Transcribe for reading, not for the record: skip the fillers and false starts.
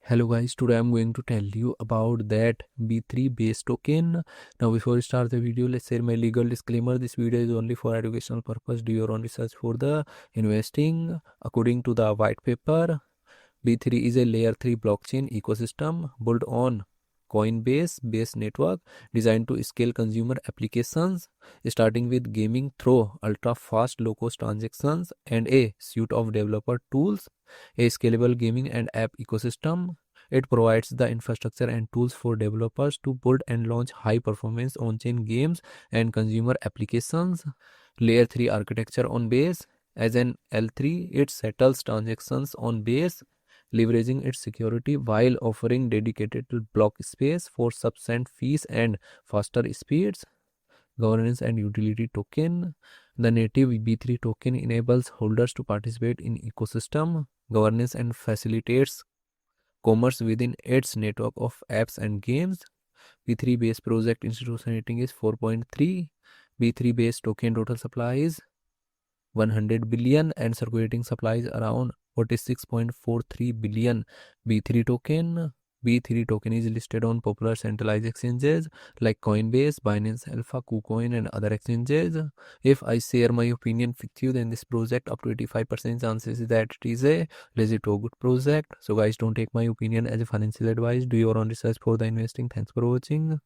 Hello guys, today I'm going to tell you about that B3 base token. Now before we start the video, let's share my legal disclaimer. This video is only for educational purpose. Do your own research for the investing. According to the white paper, B3 is a layer 3 blockchain ecosystem built on Coinbase based network designed to scale consumer applications, starting with gaming through ultra fast low cost transactions and a suite of developer tools, a scalable gaming and app ecosystem. It provides the infrastructure and tools for developers to build and launch high performance on chain games and consumer applications. Layer 3 architecture on Base. As an L3, it settles transactions on Base, leveraging its security while offering dedicated block space for subcent fees and faster speeds. Governance and utility token. The native B3 token enables holders to participate in ecosystem governance and facilitates commerce within its network of apps and games. B3 base project institution rating is 4.3. B3 base token total supply is 100 billion and circulating supplies around 46.43 billion. B3 token. B3 token is listed on popular centralized exchanges like Coinbase, Binance Alpha, KuCoin, and other exchanges. If I share my opinion with you, then this project up to 85% chances that it is a legit or good project. So guys, don't take my opinion as a financial advice. Do your own research for the investing. Thanks for watching.